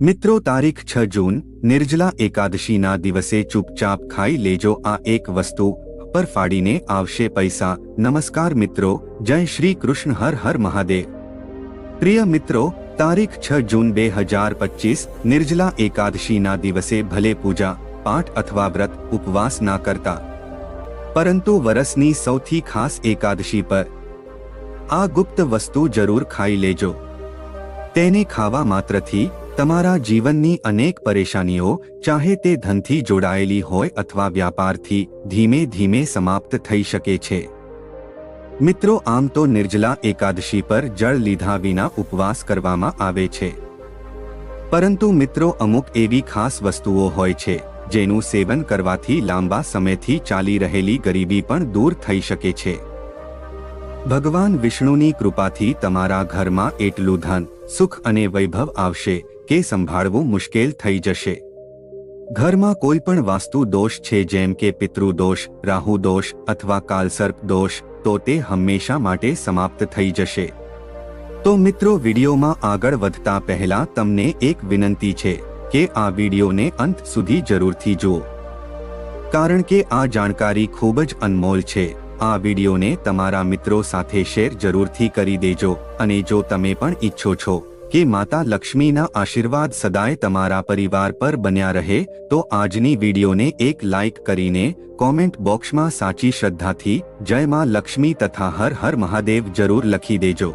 મિત્રો, તારીખ 6 જૂન નિર્જલા એકાદશીના દિવસે ચૂપચાપ ખાઈ લેજો આ એક વસ્તુ, પર ફાડીને આવશે પૈસા। નમસ્કાર મિત્રો, જય શ્રી કૃષ્ણ, હર હર મહાદેવ। પ્રિય મિત્રો, તારીખ 6 જૂન 2025 નિર્જલા એકાદશીના દિવસે ભલે પૂજા પાઠ અથવા વ્રત ઉપવાસ ના કરતા, પરંતુ વરસની સૌથી ખાસ એકાદશી પર આ ગુપ્ત વસ્તુ જરૂર ખાઈ લેજો। તેને ખાવા માત્રથી તમારા જીવનની અનેક પરેશાનીઓ, ચાહે તે ધનથી જોડાયેલી હોય અથવા વ્યાપારથી, ધીમે ધીમે સમાપ્ત થઈ શકે છે। મિત્રો, આમ તો નિર્જલા એકાદશી પર જળ લીધા વિના ઉપવાસ કરવામાં આવે છે, પરંતુ મિત્રો અમુક એવી ખાસ વસ્તુઓ હોય છે જેનું સેવન કરવાથી લાંબા સમયથી ચાલી રહેલી ગરીબી પણ દૂર થઈ શકે છે। ભગવાન વિષ્ણુની કૃપાથી તમારા ઘરમાં એટલું ધન, સુખ અને વૈભવ આવશે કે સંભાળવું મુશ્કેલ થઈ જશે। ઘરમાં કોઈ પણ વાસ્તુ દોષ છે, જેમ કે પિતૃ દોષ, રાહુ દોષ અથવા કાલસર્પ દોષ, તો તે હંમેશા માટે સમાપ્ત થઈ જશે। તો મિત્રો, વિડીયોમાં આગળ વધતા પહેલા તમને એક વિનંતી છે કે આ વિડીયોને અંત સુધી જરૂરથી જુઓ, કારણ કે આ જાણકારી ખૂબ જ અનમોલ છે। આ વિડીયોને તમારા મિત્રો સાથે શેર જરૂરથી કરી દેજો, અને જો તમે પણ ઈચ્છો છો કે માતા લક્ષ્મીના આશીર્વાદ સદાય તમારા પરિવાર પર બન્યા રહે, તો આજની વિડીયોને એક લાઇક કરીને કોમેન્ટ બોક્સમાં સાચી શ્રદ્ધાથી જય માં લક્ષ્મી તથા હર હર મહાદેવ જરૂર લખી દેજો।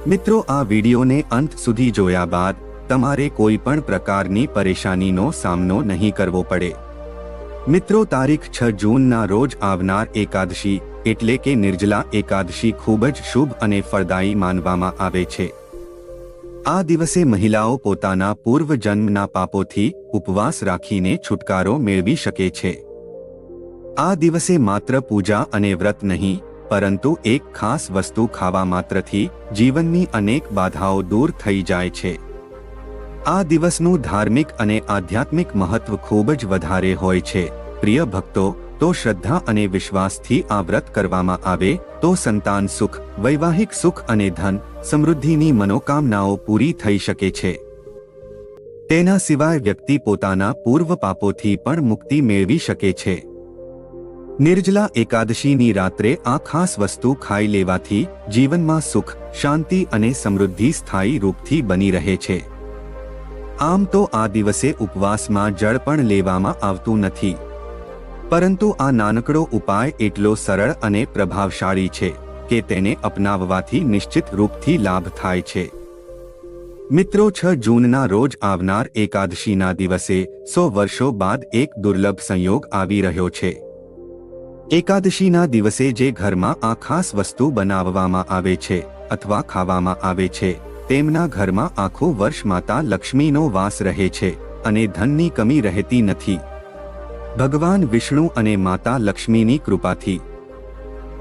મિત્રો, આ વિડીયોને અંત સુધી જોયા બાદ તમારે કોઈ પણ પ્રકારની પરેશાનીનો સામનો નહીં કરવો પડે। મિત્રો, તારીખ 6 જૂનના રોજ આવનાર એકાદશી એટલે કે નિર્જલા એકાદશી ખૂબ જ શુભ અને ફળદાયી માનવામાં આવે છે। આ દિવસે મહિલાઓ પોતાના પૂર્વ જન્મના પાપોથી ઉપવાસ રાખીને છુટકારો મેળવી શકે છે। આ દિવસે માત્ર પૂજા અને વ્રત નહીં, પરંતુ એક ખાસ વસ્તુ ખાવા માત્રથી જીવનની અનેક બાધાઓ દૂર થઈ જાય છે। આ દિવસનું ધાર્મિક અને આધ્યાત્મિક મહત્વ ખૂબ જ વધારે હોય છે। પ્રિય ભક્તો, તો શ્રદ્ધા અને વિશ્વાસથી આ વ્રત કરવામાં આવે તો સંતાન સુખ, વૈવાહિક સુખ અને ધન સમૃદ્ધિની મનોકામનાઓ પૂરી થઈ શકે છે। તેના સિવાય વ્યક્તિ પોતાના પૂર્વ પાપોથી પણ મુક્તિ મેળવી શકે છે। નિર્જલા એકાદશીની રાત્રે આ ખાસ વસ્તુ ખાઈ લેવાથી જીવનમાં સુખ, શાંતિ અને સમૃદ્ધિ સ્થાયી રૂપથી બની રહે છે। આમ તો આ દિવસે ઉપવાસમાં જળ પણ લેવામાં આવતું નથી, પરંતુ આ નાનકડો ઉપાય એટલો સરળ અને પ્રભાવશાળી છે કે તેને અપનાવવાથી નિશ્ચિત રૂપથી લાભ થાય છે। મિત્રો, 6 જૂનના રોજ આવનાર એકાદશીના દિવસે 100 વર્ષો બાદ એક દુર્લભ સંયોગ આવી રહ્યો છે। એકાદશીના દિવસે જે ઘરમાં આ ખાસ વસ્તુ બનાવવામાં આવે છે અથવા ખાવામાં આવે છે, તેમના ઘરમાં આખું વર્ષ માતા લક્ષ્મીનો વાસ રહે છે અને ધનની કમી રહેતી નથી। ભગવાન વિષ્ણુ અને માતા લક્ષ્મીની કૃપાથી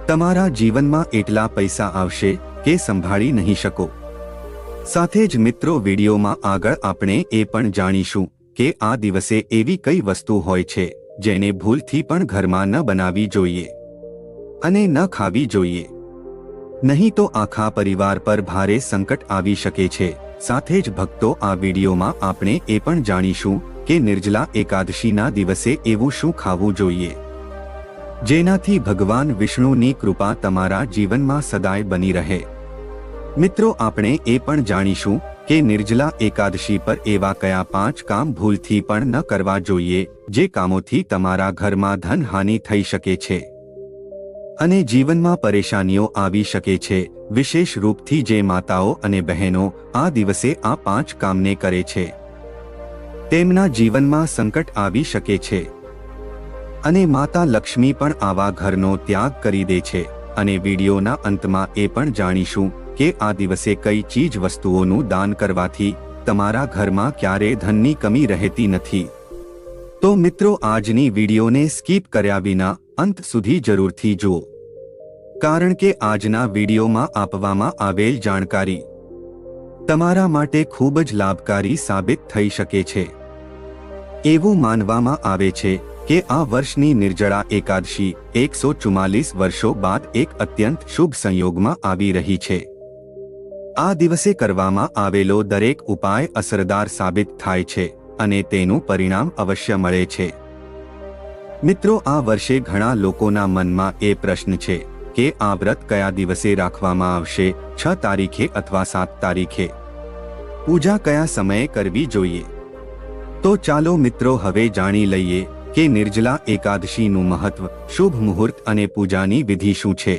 તમારા જીવનમાં એટલા પૈસા આવશે કે સંભાળી નહીં શકો। સાથે જ મિત્રો, વિડીયોમાં આગળ આપણે એ પણ જાણીશું કે આ દિવસે એવી કઈ વસ્તુ હોય છે જેને ભૂલથી પણ ઘરમાં ન બનાવવી જોઈએ અને ન ખાવી જોઈએ, નહીં તો આખા પરિવાર પર ભારે સંકટ આવી શકે છે। સાથે જ ભક્તો, આ વિડીયોમાં આપણે એ પણ જાણીશું કે નિર્જલા એકાદશીના દિવસે એવું શું ખાવું જોઈએ જેનાથી ભગવાન વિષ્ણુની કૃપા તમારા જીવનમાં સદાય બની રહે। મિત્રો, આપણે એ પણ જાણીશું કે નિર્જલા એકાદશી પર એવા કયા 5 કામ ભૂલથી પણ ન કરવા જોઈએ જે કામોથી તમારા ઘરમાં ધનહાનિ થઈ શકે છે અને જીવનમાં પરેશાનીઓ આવી શકે છે। વિશેષ રૂપથી જે માતાઓ અને બહેનો આ દિવસે આ 5 કામને કરે છે, તેમના જીવનમાં સંકટ આવી શકે છે અને માતા લક્ષ્મી પણ આવા ઘરનો ત્યાગ કરી દે છે। અને વિડીયોના અંતમાં એ પણ જાણીશું કે આ દિવસે કઈ ચીજ વસ્તુઓનું દાન કરવાથી તમારા ઘરમાં ક્યારે ધનની કમી રહેતી નથી। તો મિત્રો, આજની વિડીયોને સ્કીપ કર્યા વિના અંત સુધી જરૂરથી જુઓ, કારણ કે આજના વિડીયોમાં આપવામાં આવેલ જાણકારી તમારા માટે ખૂબ જ લાભકારી સાબિત થઈ શકે છે। એવું માનવામાં આવે છે કે આ વર્ષની નિર્જળા એકાદશી 144 વર્ષો બાદ એક અત્યંત શુભ સંયોગમાં આવી રહી છે। આ દિવસે કરવામાં આવેલો દરેક ઉપાય અસરદાર સાબિત થાય છે અને તેનું પરિણામ અવશ્ય મળે છે. મિત્રો, આ વર્ષે ઘણા લોકોના મનમાં એ પ્રશ્ન છે કે આ વ્રત કયા દિવસે રાખવામાં આવશે, 6 તારીખે અથવા 7 તારીખે? પૂજા કયા સમયે કરવી જોઈએ? તો ચાલો મિત્રો હવે જાણી લઈએ કે નિર્જલા એકાદશીનું મહત્વ, શુભ મુહૂર્ત અને પૂજાની વિધિ શું છે.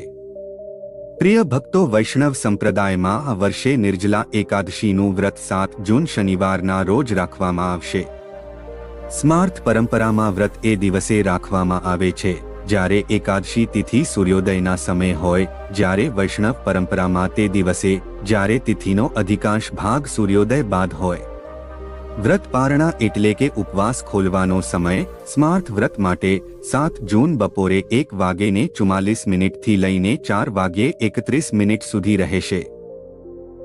પ્રિય ભક્તો, વૈષ્ણવ સંપ્રદાયમાં આ વર્ષે નિર્જલા એકાદશીનું વ્રત 7 જૂન શનિવારના રોજ રાખવામાં આવશે. સ્માર્ત પરંપરામાં વ્રત એ દિવસે રાખવામાં આવે છે જ્યારે એકાદશી તિથિ સૂર્યોદયના સમય હોય, જ્યારે વૈષ્ણવ પરંપરામાં તે દિવસે જ્યારે તિથિનો અધિકાંશ ભાગ સૂર્યોદય બાદ હોય. વ્રત પારણા એટલે કે ઉપવાસ ખોલવાનો સમય સ્માર્ત વ્રત માટે 7 જૂન બપોરે 1:44 થી લઈને 4:31 સુધી રહેશે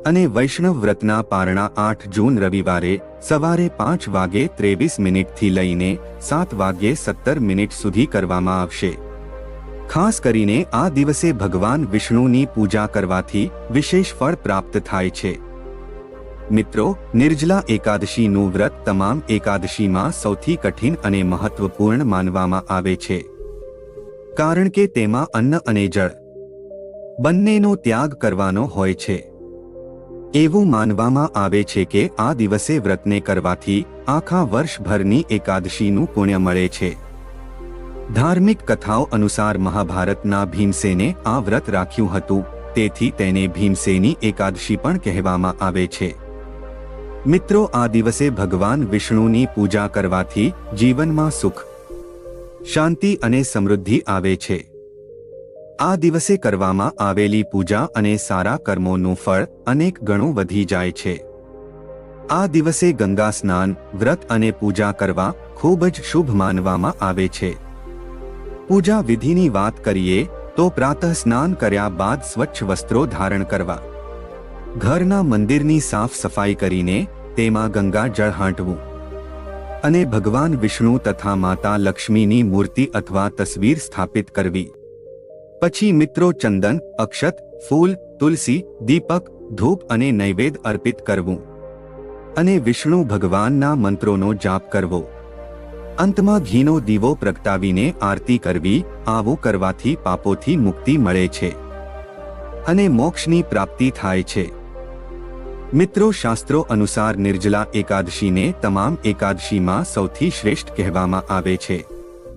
અને વૈષ્ણવ વ્રતના પારણા 8 જૂન રવિવારે સવારે 5:23 થી લઈને 7:17 સુધી કરવામાં આવશે. ખાસ કરીને આ દિવસે ભગવાન વિષ્ણુની પૂજા કરવાથી વિશેષ ફળ પ્રાપ્ત થાય છે. મિત્રો, નિર્જલા એકાદશીનું વ્રત તમામ એકાદશીમાં સૌથી કઠિન અને મહત્વપૂર્ણ માનવામાં આવે છે, કારણ કે તેમાં અન્ન અને જળ બંનેનો ત્યાગ કરવાનો હોય છે. એવું માનવામાં આવે છે કે આ દિવસે વ્રતને કરવાથી આખા વર્ષભરની એકાદશીનું પુણ્ય મળે છે. ધાર્મિક કથાઓ અનુસાર મહાભારતના ભીમસેને આ વ્રત રાખ્યું હતું, તેથી તેને ભીમસેની એકાદશી પણ કહેવામાં આવે છે. મિત્રો, આ દિવસે ભગવાન વિષ્ણુની પૂજા કરવાથી જીવનમાં સુખ, શાંતિ અને સમૃદ્ધિ આવે છે. આ દિવસે કરવામાં આવેલી પૂજા અને સારા કર્મોનું ફળ અનેક ગણું વધી જાય છે. આ દિવસે ગંગા સ્નાન, વ્રત અને પૂજા કરવા ખૂબ જ શુભ માનવામાં આવે છે. પૂજા વિધિની વાત કરીએ તો પ્રાતઃ સ્નાન કર્યા બાદ સ્વચ્છ વસ્ત્રો ધારણ કરવા, ઘરના મંદિરની સાફ સફાઈ કરીને તેમાં ગંગા જળ હાંટવું અને ભગવાન વિષ્ણુ તથા માતા લક્ષ્મીની મૂર્તિ અથવા તસવીર સ્થાપિત કરવી. પછી મિત્રો ચંદન, અક્ષત, ફૂલ, તુલસી, દીપક, ધૂપ અને નૈવેદ્ય અર્પિત કરવું અને વિષ્ણુ ભગવાનના મંત્રોનો જાપ કરવો. અંતમાં ઘીનો દીવો પ્રગટાવીને આરતી કરવી. આવું કરવાથી પાપોથી મુક્તિ મળે છે અને મોક્ષની પ્રાપ્તિ થાય છે. મિત્રો, શાસ્ત્રો અનુસાર નિર્જલા એકાદશીને તમામ એકાદશીમાં સૌથી શ્રેષ્ઠ કહેવામાં આવે છે,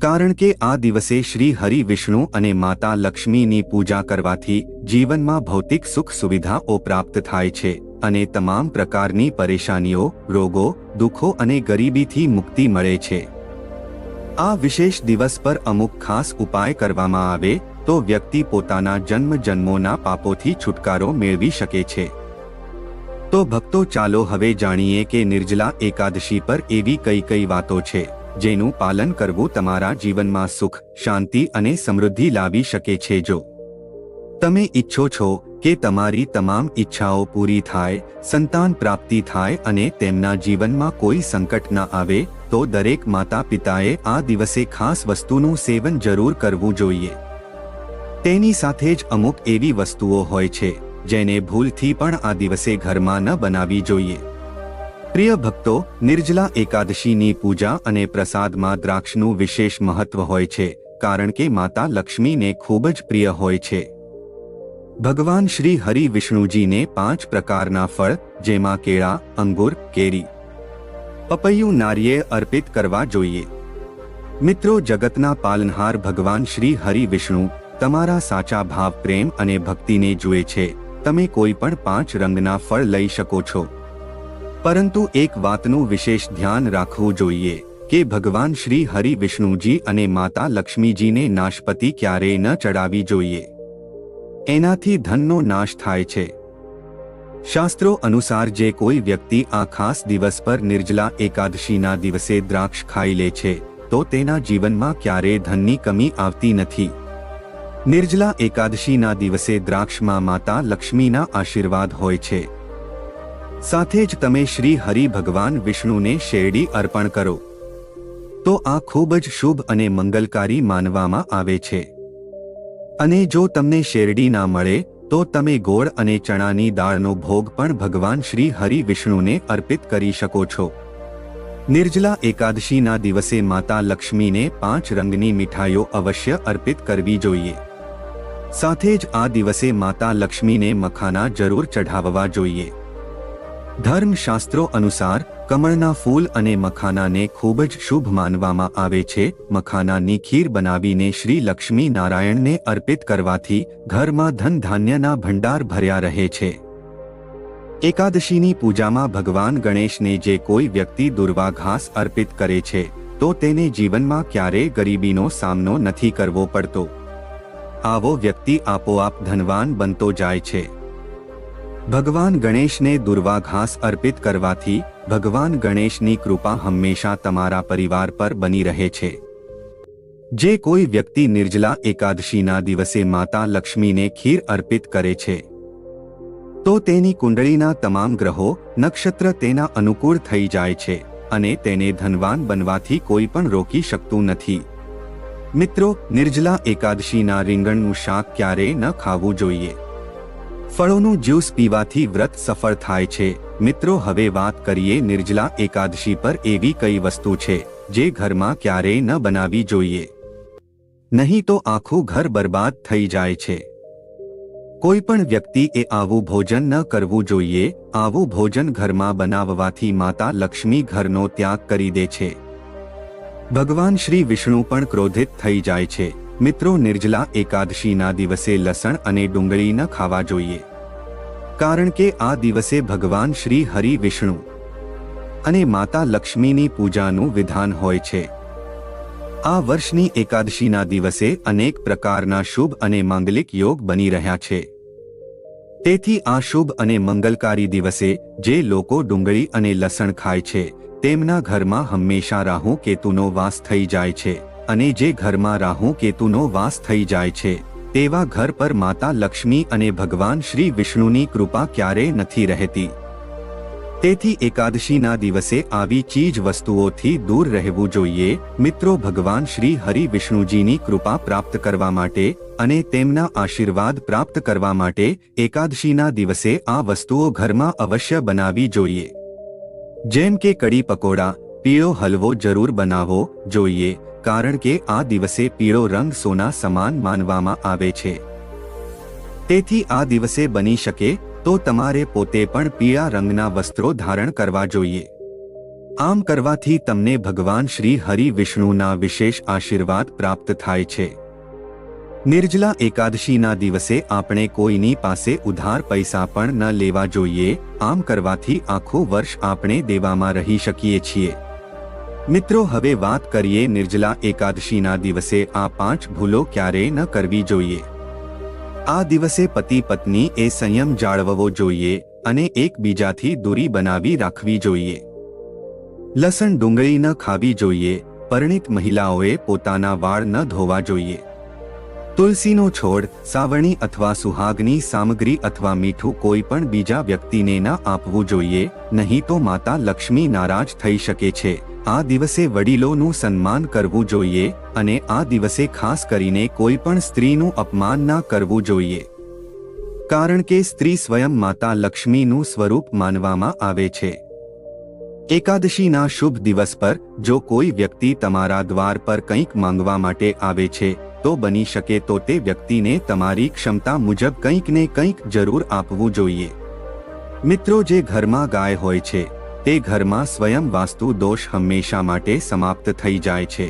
કારણ કે આ દિવસે શ્રી હરિ વિષ્ણુ અને માતા લક્ષ્મીની પૂજા કરવાથી જીવનમાં ભૌતિક સુખ સુવિધાઓ પ્રાપ્ત થાય છે અને તમામ પ્રકારની પરેશાનીઓ, રોગો, દુઃખો અને ગરીબીથી મુક્તિ મળે છે. આ વિશેષ દિવસ પર અમુક ખાસ ઉપાય કરવામાં આવે તો વ્યક્તિ પોતાના જન્મોના પાપોથી છુટકારો મેળવી શકે છે. તો ભક્તો, ચાલો હવે જાણીએ કે નિર્જલા એકાદશી પર એવી કઈ વાતો છે જેનું પાલન કરવું તમારા જીવનમાં સુખ, શાંતિ અને સમૃદ્ધિ લાવી શકે છે. જો તમે ઈચ્છો છો કે તમારી તમામ ઈચ્છાઓ પૂરી થાય, સંતાન પ્રાપ્તિ થાય અને તેમના જીવનમાં કોઈ સંકટ ન આવે, તો દરેક માતા પિતાએ આ દિવસે ખાસ વસ્તુનું સેવન જરૂર કરવું જોઈએ. તેની સાથે જ અમુક એવી વસ્તુઓ હોય છે જેને ભૂલથી પણ આ દિવસે ઘરમાં ન બનાવવી જોઈએ. પ્રિય ભક્તો, નિર્જલા એકાદશીની પૂજા અને પ્રસાદમાં દ્રાક્ષનું વિશેષ મહત્વ હોય છે, કારણ કે માતા લક્ષ્મીને ખૂબ જ પ્રિય હોય છે. ભગવાન શ્રી હરિ વિષ્ણુજીને 5 પ્રકારના ફળ, જેમાં કેળા, અંગુર, કેરી, પપૈયું, નારિયેળ અર્પિત કરવા જોઈએ. મિત્રો, જગતના પાલનહાર ભગવાન શ્રી હરિ વિષ્ણુ તમારા સાચા ભાવ, પ્રેમ અને ભક્તિને જુએ છે. તમે કોઈ પણ 5 રંગના ફળ લઈ શકો છો, પરંતુ એક વાતનું વિશેષ ધ્યાન રાખવું જોઈએ કે ભગવાન શ્રી હરિ વિષ્ણુજી અને માતા લક્ષ્મીજીને નાશપતિ ક્યારેય ન ચડાવવી જોઈએ. એનાથી ધનનો નાશ થાય છે. શાસ્ત્રો અનુસાર જે કોઈ વ્યક્તિ આ ખાસ દિવસ પર નિર્જલા એકાદશીના દિવસે દ્રાક્ષ ખાઈ લે છે તો તેના જીવનમાં ક્યારેય ધનની કમી આવતી નથી. નિર્જલા એકાદશીના દિવસે દ્રાક્ષમાં માતા લક્ષ્મીના આશીર્વાદ હોય છે. સાથે જ તમે શ્રી હરિ ભગવાન વિષ્ણુને શેરડી અર્પણ કરો તો આ ખૂબ જ શુભ અને મંગલકારી માનવામાં આવે છે. અને જો તમને શેરડી ના મળે તો તમે ગોળ અને ચણાની દાળનો ભોગ પણ ભગવાન શ્રી હરિ વિષ્ણુને અર્પિત કરી શકો છો. નિર્જલા એકાદશીના દિવસે માતા લક્ષ્મીને 5 રંગની મીઠાઈઓ અવશ્ય અર્પિત કરવી જોઈએ. સાથે જ આ દિવસે માતા લક્ષ્મીને મખાના જરૂર ચઢાવવા જોઈએ. ધર્મશાસ્ત્રો અનુસાર કમળના ફૂલ અને મખાનાને ખૂબ જ શુભ માનવામાં આવે છે. મખાનાની ખીર બનાવીને શ્રી લક્ષ્મી નારાયણને અર્પિત કરવાથી ઘરમાં ધન ધાન્યના ભંડાર ભર્યા રહે છે. એકાદશીની પૂજામાં ભગવાન ગણેશને જે કોઈ વ્યક્તિ દુર્વા ઘાસ અર્પિત કરે છે તો તેને જીવનમાં ક્યારેય ગરીબીનો સામનો નથી કરવો પડતો. આવો વ્યક્તિ આપોઆપ ધનવાન બનતો જાય છે. ભગવાન ગણેશને દુર્વા ઘાસ અર્પિત કરવાથી ભગવાન ગણેશની કૃપા હંમેશા તમારા પરિવાર પર બની રહે છે. જે કોઈ વ્યક્તિ નિર્જલા એકાદશીના દિવસે માતા લક્ષ્મીને ખીર અર્પિત કરે છે તો તેની કુંડળીના તમામ ગ્રહો નક્ષત્ર તેના અનુકૂળ થઈ જાય છે અને તેને ધનવાન બનવાથી કોઈ પણ રોકી શકતું નથી. મિત્રો, નિર્જલા એકાદશીના રીંગણનું શાક ક્યારેય ન ખાવું જોઈએ. ફળોનું જ્યુસ પીવાથી વ્રત સફળ થાય છે. મિત્રો, હવે વાત કરીએ નિર્જલા એકાદશી પર એવી કઈ વસ્તુ છે જે ઘરમાં ક્યારેય ન બનાવવી જોઈએ, નહીં તો આખું ઘર બરબાદ થઈ જાય છે. કોઈ પણ વ્યક્તિએ આવું ભોજન ન કરવું જોઈએ. આવું ભોજન ઘરમાં બનાવવાથી માતા લક્ષ્મી ઘરનો ત્યાગ કરી દે છે. ભગવાન શ્રી વિષ્ણુ પણ ક્રોધિત થઈ જાય છે. મિત્રો, નિર્જલા એકાદશીના દિવસે લસણ અને ડુંગળી ન ખાવા જોઈએ, કારણ કે આ દિવસે ભગવાન શ્રી હરિ વિષ્ણુ અને માતા લક્ષ્મીની પૂજાનું વિધાન હોય છે. આ વર્ષની એકાદશીના દિવસે અનેક પ્રકારના શુભ અને માંગલિક યોગ બની રહ્યા છે. તેથી આ શુભ અને મંગલકારી દિવસે જે લોકો ડુંગળી અને લસણ ખાય છે તેમના ઘરમાં હંમેશા રાહુ કેતુનો વાસ થઈ જાય છે, અને જે ઘરમાં રાહુ કેતુનો વાસ થઈ જાય છે તેવા ઘર પર માતા લક્ષ્મી અને ભગવાન શ્રી વિષ્ણુની કૃપા ક્યારેય નથી રહેતી. તેથી એકાદશીના દિવસે આવી ચીજ વસ્તુઓથી દૂર રહેવું જોઈએ. મિત્રો, ભગવાન શ્રી હરિ વિષ્ણુજીની કૃપા પ્રાપ્ત કરવા માટે અને તેમના આશીર્વાદ પ્રાપ્ત કરવા માટે એકાદશીના દિવસે આ વસ્તુઓ ઘરમાં અવશ્ય બનાવવી જોઈએ. જેમ કે કડી પકોડા, પીળો હલવો જરૂર બનાવવો જોઈએ, કારણ કે આ દિવસે પીળો રંગ સોના સમાન માનવામાં આવે છે. તેથી આ દિવસે બની શકે તો તમારે પોતે પણ પીળા રંગના વસ્ત્રો ધારણ કરવા જોઈએ. આમ કરવાથી તમને ભગવાન શ્રી હરિ વિષ્ણુના વિશેષ આશીર્વાદ પ્રાપ્ત થાય છે. નિર્જલા એકાદશીના દિવસે આપણે કોઈની પાસે ઉધાર પૈસા પણ ન લેવા જોઈએ. આમ કરવાથી આખું વર્ષ આપણે દેવામાં રહી શકીએ છીએ. મિત્રો, હવે વાત કરીએ નિર્જલા એકાદશીના દિવસે આ 5 ભૂલો ક્યારેય ન કરવી જોઈએ. આ દિવસે પતિ પત્નીએ સંયમ જાળવવો જોઈએ અને એકબીજાથી દૂરી બનાવી રાખવી જોઈએ. લસણ ડુંગળી ન ખાવી જોઈએ. પરિણીત મહિલાઓએ પોતાના વાળ ન ધોવા જોઈએ. તુલસીનો છોડ, સાવરણી અથવા સુહાગની સામગ્રી અથવા મીઠું કોઈ પણ બીજા વ્યક્તિને ન આપવું જોઈએ, નહીં તો માતા લક્ષ્મી નારાજ થઈ શકે છે. આ દિવસે વડીલોનું સન્માન કરવું જોઈએ અને આ દિવસે ખાસ કરીને કોઈ પણ સ્ત્રીનું અપમાન ન કરવું જોઈએ, કારણ કે સ્ત્રી સ્વયં માતા લક્ષ્મીનું સ્વરૂપ માનવામાં આવે છે. એકાદશીના શુભ દિવસ પર જો કોઈ વ્યક્તિ તમારા દ્વાર પર કંઈક માંગવા માટે આવે છે તો બની શકે તો તે વ્યક્તિને તમારી ક્ષમતા મુજબ કંઈક ને કંઈક જરૂર આપવું જોઈએ. મિત્રો, જે ઘરમાં ગાય હોય છે તે ઘરમાં સ્વયં વાસ્તુ દોષ હંમેશા માટે સમાપ્ત થઈ જાય છે,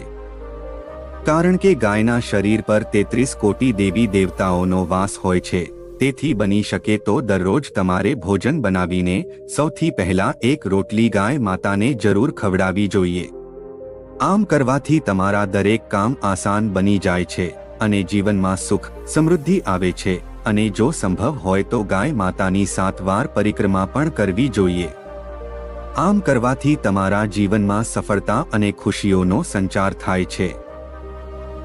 કારણ કે ગાયના શરીર પર 33 કોટી દેવી દેવતાઓનો વાસ હોય છે. તેથી બની શકે તો દરરોજ તમારે ભોજન બનાવીને સૌથી પહેલા એક રોટલી ગાય માતાને જરૂર ખવડાવવી જોઈએ. આમ કરવાથી તમારા દરેક કામ આસાન બની જાય છે અને જીવનમાં સુખ સમૃદ્ધિ આવે છે. અને જો સંભવ હોય તો ગાય માતાની 7 વાર પરિક્રમા પણ કરવી જોઈએ. આમ કરવાથી તમારા જીવનમાં સફળતા અને ખુશીઓનો સંચાર થાય છે.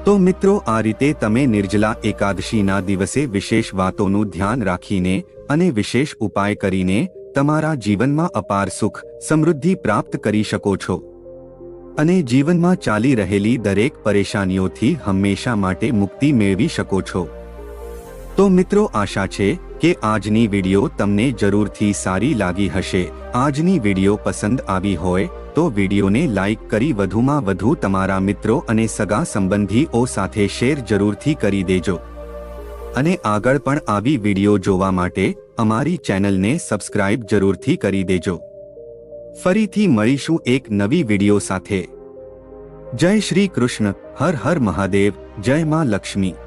તો મિત્રો, આ રીતે તમે નિર્જલા એકાદશીના દિવસે વિશેષ વાતોનું ધ્યાન રાખીને અને વિશેષ ઉપાય કરીને તમારા જીવનમાં અપાર સુખ સમૃદ્ધિ પ્રાપ્ત કરી શકો છો અને જીવનમાં ચાલી રહેલી દરેક પરેશાનીઓથી હંમેશા માટે મુક્તિ મેળવી શકો છો. તો મિત્રો, આશા છે કે આજની વિડીયો તમને જરૂરથી સારી લાગી હશે। આજની વિડીયો પસંદ આવી હોય તો વિડીયોને લાઈક કરી વધુમાં વધુ તમારા મિત્રો અને સગા સંબંધીઓ સાથે શેર જરૂરથી કરી દેજો અને આગળ પણ આવી વિડીયો જોવા માટે અમારી ચેનલને સબસ્ક્રાઇબ જરૂરથી કરી દેજો। ફરીથી મળીશું એક નવી વિડીયો સાથે। જય શ્રી કૃષ્ણ, હર હર મહાદેવ, જય માં લક્ષ્મી।